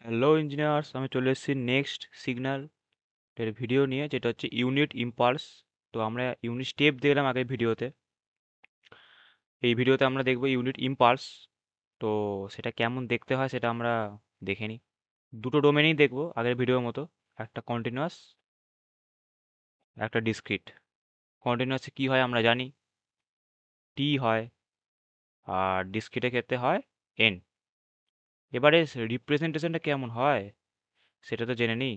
Hello engineers, আমি চলে এসেছি নেক্সট সিগন্যাল এর ভিডিও নিয়ে, যেটা হচ্ছে ইউনিট ইম্পালস। তো আমরা ইউনিট স্টেপ দেখলাম আগের ভিডিওতে। এই ভিডিওতে আমরা দেখব ইউনিট ইম্পালস। তো সেটা কেমন দেখতে হয় সেটা আমরা দেখে নিই। দুটো ডোমেনেই দেখব আগের ভিডিওর মতো, একটা কন্টিনিউয়াস, একটা ডিসক্রিট। কন্টিনিউয়াসে কি হয় আমরা জানি, টি হয়, আর ডিসক্রিটের ক্ষেত্রে হয় এন। এবারে রিপ্রেজেন্টেশনটা কেমন হয় সেটা তো জেনে নিই।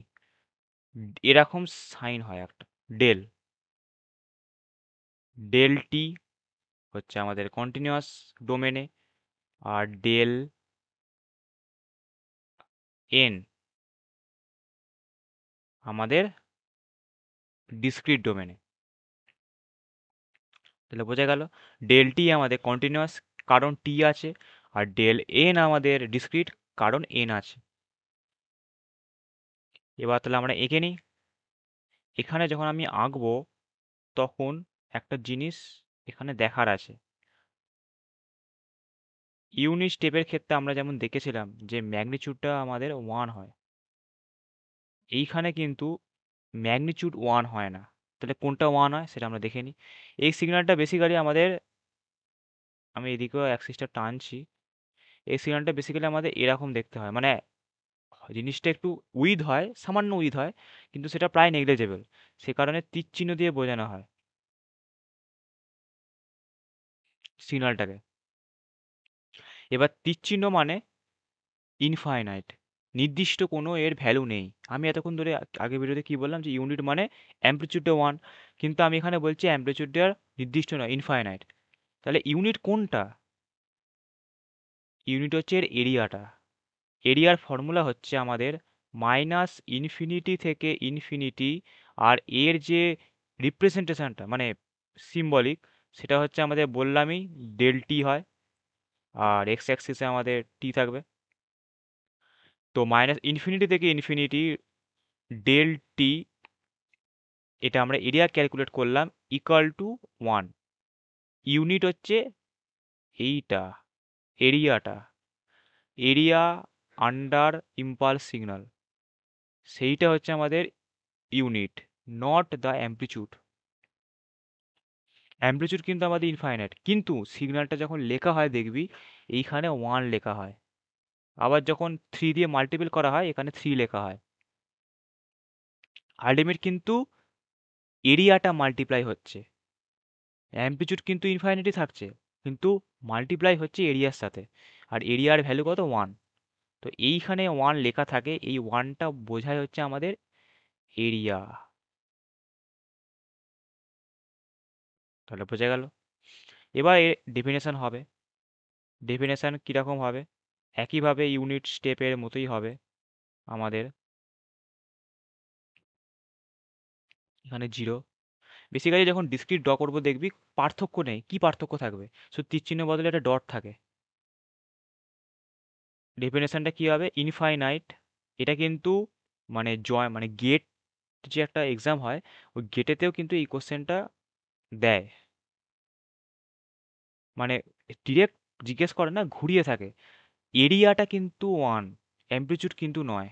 এরকম সাইন হয় একটা, ডেল। ডেল টি হচ্ছে আমাদের কন্টিনিউয়াস ডোমেনে, আর ডেল এন আমাদের ডিসক্রিট ডোমেনে। তাহলে বোঝা গেল, ডেল টি আমাদের কন্টিনিউয়াস কারণ টি আছে, আর ডেল এন আমাদের ডিসক্রিট কারণ এন আছে। এবার তাহলে আমরা এঁকে নিই। এখানে যখন আমি আঁকবো তখন একটা জিনিস এখানে দেখার আছে। ইউনিট স্টেপের ক্ষেত্রে আমরা যেমন দেখেছিলাম যে ম্যাগনিচিউডটা আমাদের ওয়ান হয়, এইখানে কিন্তু ম্যাগনিচিউড ওয়ান হয় না। তাহলে কোনটা ওয়ান হয় সেটা আমরা দেখে নিই। এই সিগন্যালটা বেসিক্যালি আমাদের, আমি এদিকেও অ্যাক্সিসটা টানছি, এই সিগন্যালটা বেসিক্যালি আমাদের এরকম দেখতে হয়, মানে জিনিসটা একটু উইথ হয়, সামান্য উইথ হয়, কিন্তু সেটা প্রায় নেগলিজেবল। সে কারণে তীর চিহ্ন দিয়ে বোঝানো হয় সিগন্যালটাকে। এবার তীর চিহ্ন মানে ইনফাইনাইট, নির্দিষ্ট কোনো এর ভ্যালু নেই। আমি এতক্ষণ ধরে আগে ভিডিওতে কি বললাম যে ইউনিট মানে অ্যাম্প্লিচিউডে ওয়ান, কিন্তু আমি এখানে বলছি অ্যাম্প্লিচিউডে আর নির্দিষ্ট নয়, ইনফাইনাইট। তাহলে ইউনিট কোনটা? ইউনিট হচ্ছে এর এরিয়াটা। এরিয়ার ফর্মুলা হচ্ছে আমাদের মাইনাস ইনফিনিটি থেকে ইনফিনিটি, আর এর যে রিপ্রেজেন্টেশনটা মানে সিম্বলিক, সেটা হচ্ছে আমাদের বললামই ডেল টি হয়, আর এক্স অ্যাক্সিসে আমাদের টি থাকবে। তো মাইনাস ইনফিনিটি থেকে ইনফিনিটি ডেল টি, এটা আমরা এরিয়া ক্যালকুলেট করলাম ইকুয়াল টু ওয়ান। ইউনিট হচ্ছে এইটা, এরিয়াটা, এরিয়া আন্ডার ইম্পালস সিগন্যাল, সেইটা হচ্ছে আমাদের unit, not the amplitude. Amplitude কিন্তু আমাদের ইনফাইনাইট, কিন্তু সিগন্যালটা যখন লেখা হয় দেখবি এইখানে ওয়ান লেখা হয়, আবার যখন থ্রি দিয়ে মাল্টিপল করা হয় এখানে থ্রি লেখা হয়। আলটিমেট কিন্তু এরিয়াটা মাল্টিপ্লাই হচ্ছে, অ্যাম্প্লিচিউড কিন্তু ইনফাইনিটি থাকছে, কিন্তু মাল্টিপ্লাই হচ্ছে এরিয়ার সাথে, আর এরিয়ার ভ্যালু কত, ওয়ান। তো এইখানে ওয়ান লেখা থাকে, এই ওয়ানটা বোঝায় হচ্ছে আমাদের এরিয়া। তাহলে বোঝা গেল। এবার এর ডেফিনেশন হবে। ডেফিনেশন কীরকম হবে? একইভাবে ইউনিট স্টেপের মতোই হবে আমাদের। এখানে জিরো। বেসিক্যালি যখন ডিসক্রিট ড্র করবো দেখবি পার্থক্য নেই। কি পার্থক্য থাকবে? শুধু তীর চিহ্নের বদলে একটা ডট থাকে। ডেফিনেশনটা কি হবে? ইনফাইনাইট। এটা কিন্তু মানে জয় মানে গেট, যে একটা এক্সাম হয় ওই গেটেতেও কিন্তু এই কোশ্চেনটা দেয়, মানে ডিরেক্ট জিজ্ঞেস করে না, ঘুরিয়ে থাকে। এরিয়াটা কিন্তু ওয়ান, অ্যাম্প্লিচিউড কিন্তু নয়।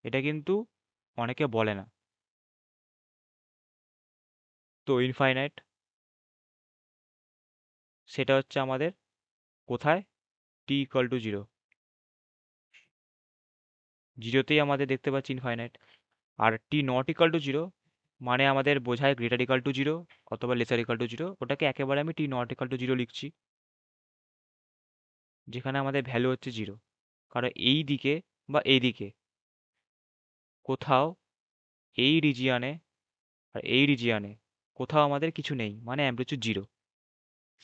এটা কিন্তু অনেকে বলে না। তো ইনফাইনাইট সেটা হচ্ছে আমাদের কোথায়, টি ইকুয়াল টু জিরো, জিরোতেই আমাদের দেখতে পাচ্ছি ইনফাইনাইট। আর T not equal to zero মানে আমাদের বোঝায় গ্রেটার ইকাল টু জিরো অথবা লেসার ইকাল টু জিরো, ওটাকে একেবারে আমি T not equal to zero লিখছি, যেখানে আমাদের ভ্যালু হচ্ছে জিরো। কারণ এই দিকে বা এই দিকে কোথাও, এই রিজিয়ানে আর এই রিজিয়ানে কোথাও আমাদের কিছু নেই, মানে অ্যাম্প্লিচিউড জিরো,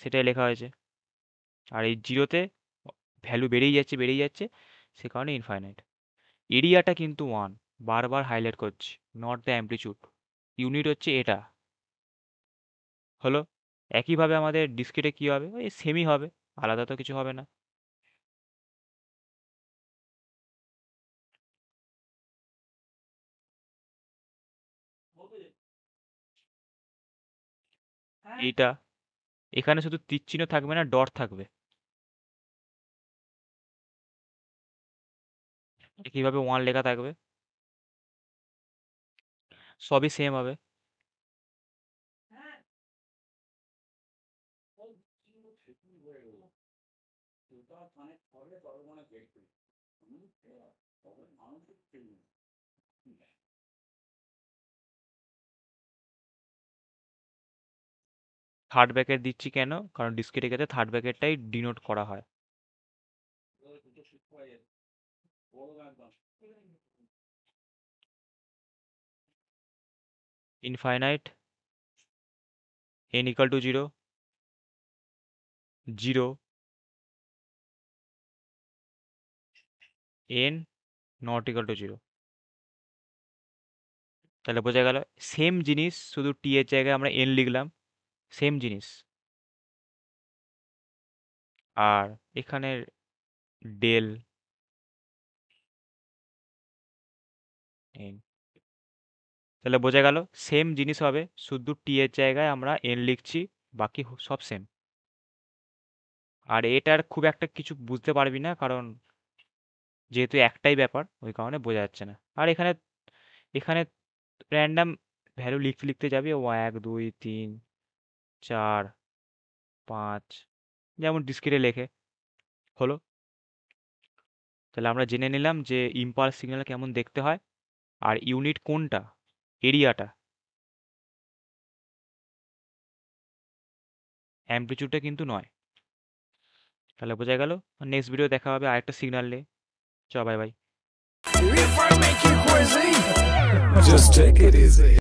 সেটাই লেখা হয়েছে। আর এই জিরোতে ভ্যালু বেড়েই যাচ্ছে বেড়েই যাচ্ছে, সে কারণে ইনফাইনাইট। এরিয়াটা কিন্তু ওয়ান, বারবার হাইলাইট করছি, নট দ্য অ্যাম্প্লিচিউড। ইউনিট হচ্ছে এটা। হলো। একইভাবে আমাদের ডিস্ক্রিটে কি হবে, ওই সেমই হবে, আলাদা তো কিছু হবে না। এইটা, এখানে শুধু তীর চিহ্ন থাকবে না, ডট থাকবে। কিভাবে 1 লেখা থাকবে? সবই সেম হবে। থার্ড ব্র্যাকেট দিচ্ছি কেন? কারণ ডিসক্রিটের ক্ষেত্রে থার্ড ব্র্যাকেটটাই ডিনোট করা হয়। Infinite, n equal to 0, 0, n not equal to 0। তাহলে বোঝা গেল সেম জিনিস, শুধু t এর জায়গায় আমরা n লিখলাম, সেম জিনিস। আর এখানে ডেল n, তাহলে বোঝা গেল সেম জিনিস হবে, শুধু t এর জায়গায় আমরা n লিখছি, বাকি সব সেম। আর এটার খুব একটা কিছু বুঝতে পারবি না, কারণ যেহেতু একটাই ব্যাপার ওই কারণে বোঝা যাচ্ছে না। আর এখানে এখানে র্যান্ডাম ভ্যালু লিখতে লিখতে যাবি, ও 1 2 3 4 5, যেমন ডিসক্রিটে লেখে হলো। তাহলে আমরা জেনে নিলাম যে ইম্পালস সিগন্যাল কেমন দেখতে হয়, আর ইউনিট কোনটা, এরিয়াটা, অ্যামপ্লিচিউডটা কিন্তু নয়। তাহলে বোঝা গেল। নেক্সট ভিডিও দেখা হবে আরেকটা সিগন্যাল নিয়ে। চ, bye bye. If I make you crazy, just take it easy.